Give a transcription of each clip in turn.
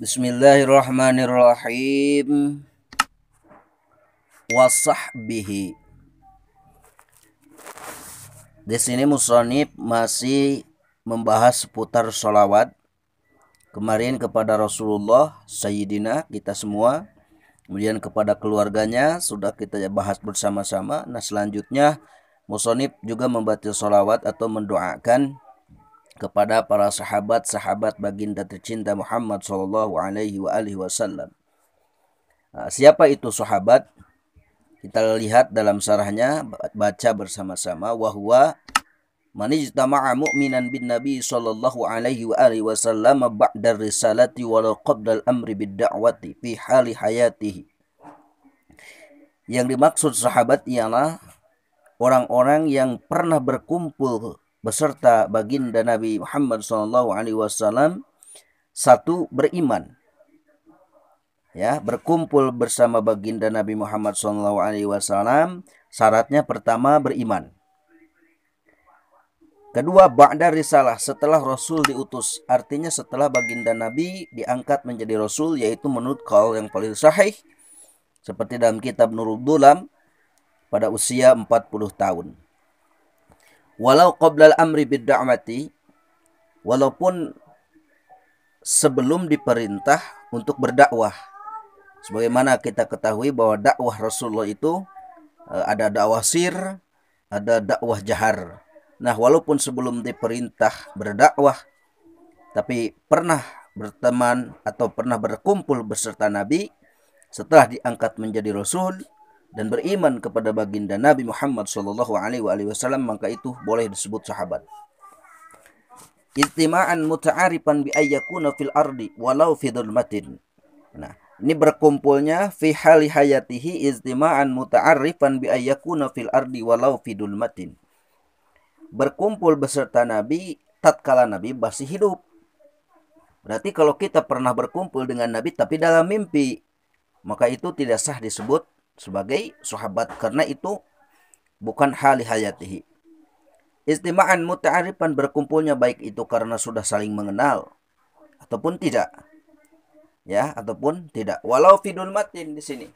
Bismillahirrahmanirrahim. Wasahbihi. Di sini musonib masih membahas seputar sholawat. Kemarin kepada Rasulullah, Sayyidina kita semua. Kemudian kepada keluarganya sudah kita bahas bersama-sama. Nah selanjutnya musonib juga membaca sholawat atau mendoakan kepada para sahabat-sahabat baginda tercinta Muhammad sallallahu alaihi wasallam. Siapa itu sahabat? Kita lihat dalam syarahnya, baca bersama-sama. Wahwa man ijtama'a mu'minan bin nabi sallallahu alaihi wasallam ba'da risalati walau qabla al-amri bid-da'wati fi hali hayatihi. Yang dimaksud sahabat ialah orang-orang yang pernah berkumpul beserta baginda Nabi Muhammad SAW. Satu, beriman, ya, berkumpul bersama baginda Nabi Muhammad SAW. Syaratnya pertama beriman. Kedua, ba'da risalah, setelah Rasul diutus, artinya setelah baginda Nabi diangkat menjadi Rasul, yaitu menurut qaul yang paling sahih seperti dalam kitab Nurul Dulam pada usia 40 tahun. Walau qabla al-amri bid-da'wati, walaupun sebelum diperintah untuk berdakwah. Sebagaimana kita ketahui bahwa dakwah Rasulullah itu ada dakwah sir, ada dakwah jahar. Nah, walaupun sebelum diperintah berdakwah, tapi pernah berteman atau pernah berkumpul beserta Nabi setelah diangkat menjadi Rasul dan beriman kepada baginda Nabi Muhammad SAW, maka itu boleh disebut sahabat. Ijtima'an muta'arifan bi ayyakuna fil ardi walau fi dhulmatin. Nah, ini berkumpulnya fi hali hayatihi ijtima'an muta'arifan bi ayyakuna fil ardi walau fi dhulmatin. Berkumpul beserta Nabi tatkala Nabi masih hidup. Berarti kalau kita pernah berkumpul dengan Nabi tapi dalam mimpi, maka itu tidak sah disebut sebagai sahabat karena itu bukan hali hayatihi. Istima'an muta'arifan, berkumpulnya baik itu karena sudah saling mengenal ataupun tidak. Ya, ataupun tidak. Walau fidul matin di sini.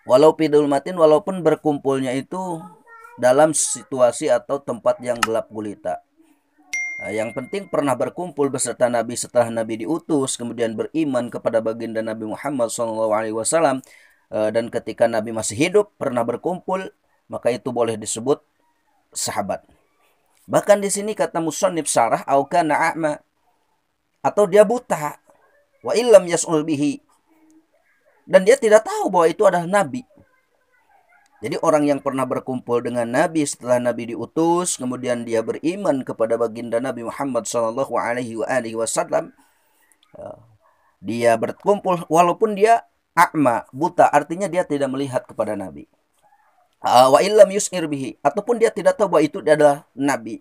Walau fidul matin, walaupun berkumpulnya itu dalam situasi atau tempat yang gelap gulita. Nah, yang penting pernah berkumpul beserta Nabi setelah Nabi diutus, kemudian beriman kepada baginda Nabi Muhammad SAW. Dan ketika Nabi masih hidup pernah berkumpul, maka itu boleh disebut sahabat. Bahkan di sini kata musannif syarah, au kana a'ma, atau dia buta, wa illam yas'ul bihi, dan dia tidak tahu bahwa itu adalah Nabi. Jadi orang yang pernah berkumpul dengan Nabi setelah Nabi diutus, kemudian dia beriman kepada baginda Nabi Muhammad SAW, dia berkumpul walaupun dia a'ma, buta, artinya dia tidak melihat kepada Nabi. Wa illam yus'ir bihi, ataupun dia tidak tahu bahwa itu adalah Nabi,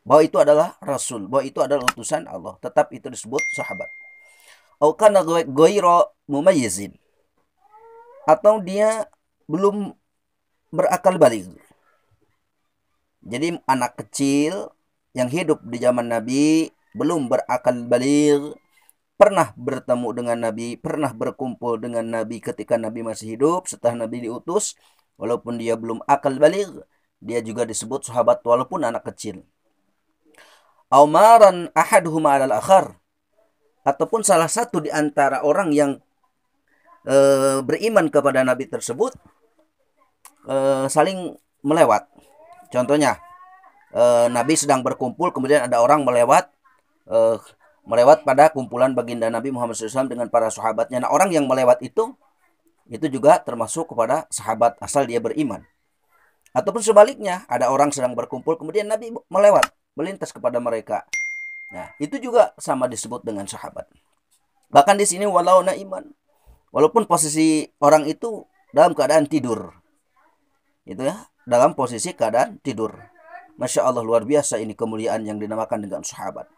bahwa itu adalah Rasul, bahwa itu adalah utusan Allah, tetap itu disebut sahabat. Au kana ghairu mumayyizin, atau dia belum berakal balik. Jadi anak kecil yang hidup di zaman Nabi belum berakal balik, pernah bertemu dengan Nabi, pernah berkumpul dengan Nabi ketika Nabi masih hidup, setelah Nabi diutus, walaupun dia belum akal balik, dia juga disebut sahabat walaupun anak kecil. Aumaran ahaduhuma 'alal akhar, ataupun salah satu di antara orang yang beriman kepada Nabi tersebut saling melewat. Contohnya, Nabi sedang berkumpul, kemudian ada orang melewat pada kumpulan baginda Nabi Muhammad SAW dengan para sahabatnya. Nah, orang yang melewat itu juga termasuk kepada sahabat asal dia beriman. Ataupun sebaliknya, ada orang sedang berkumpul, kemudian Nabi melewat, melintas kepada mereka. Nah, itu juga sama disebut dengan sahabat. Bahkan di sini walau naiman, walaupun posisi orang itu dalam keadaan tidur. Itu ya, dalam posisi keadaan tidur. Masya Allah, luar biasa ini kemuliaan yang dinamakan dengan sahabat.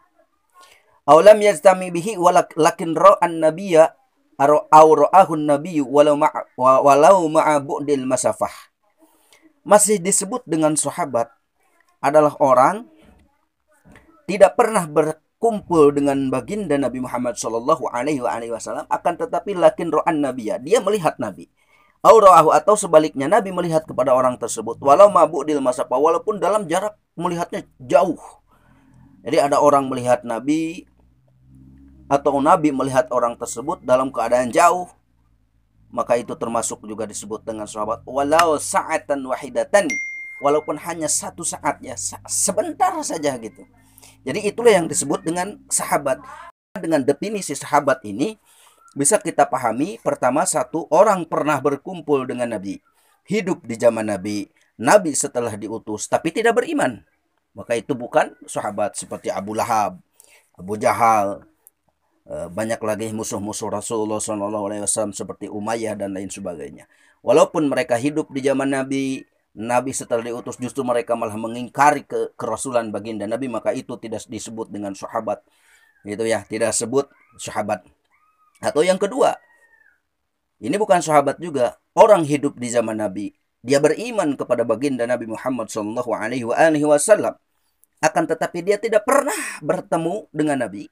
Aulam yajtami bihi walakin ra'an nabiyya aw ra'ahun nabiyyu walau ma'a bu'dil masafah. Masih disebut dengan sahabat adalah orang tidak pernah berkumpul dengan baginda Nabi Muhammad Shallallahu Alaihi Wasallam, akan tetapi lakin ro'an nabiya, dia melihat Nabi. Aurahu, atau sebaliknya Nabi melihat kepada orang tersebut. Walau mabuk di masafa, walaupun dalam jarak melihatnya jauh. Jadi ada orang melihat Nabi atau Nabi melihat orang tersebut dalam keadaan jauh, maka itu termasuk juga disebut dengan sahabat. Walau sa'atan wahidatan, walaupun hanya satu saat ya, sebentar saja gitu. Jadi itulah yang disebut dengan sahabat. Dengan definisi sahabat ini bisa kita pahami, pertama, satu, orang pernah berkumpul dengan Nabi, hidup di zaman Nabi, Nabi setelah diutus tapi tidak beriman, maka itu bukan sahabat. Seperti Abu Lahab, Abu Jahal, banyak lagi musuh-musuh Rasulullah SAW seperti Umayyah dan lain sebagainya. Walaupun mereka hidup di zaman Nabi, Nabi setelah diutus justru mereka malah mengingkari kerasulan baginda Nabi, maka itu tidak disebut dengan sahabat. Itu ya, tidak sebut sahabat. Atau yang kedua, ini bukan sahabat juga, orang hidup di zaman Nabi, dia beriman kepada baginda Nabi Muhammad SAW, akan tetapi dia tidak pernah bertemu dengan Nabi,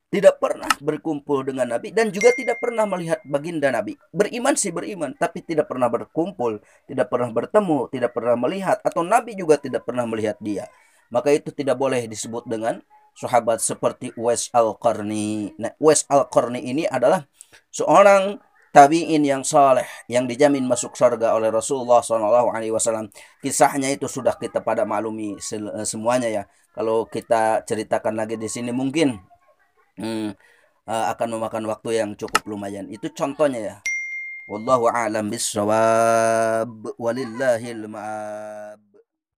tidak pernah berkumpul dengan Nabi, dan juga tidak pernah melihat baginda Nabi. Beriman sih beriman, tapi tidak pernah berkumpul, tidak pernah bertemu, tidak pernah melihat, atau Nabi juga tidak pernah melihat dia. Maka itu tidak boleh disebut dengan sahabat. Seperti Uwais Al-Qarni. Nah, Uwais Al-Qarni ini adalah seorang tabi'in yang saleh, yang dijamin masuk surga oleh Rasulullah SAW. Kisahnya itu sudah kita pada maklumi semuanya ya. Kalau kita ceritakan lagi di sini mungkin akan memakan waktu yang cukup lumayan. Itu contohnya ya. Wallahu a'lam bissawab, walillahil ma'ab.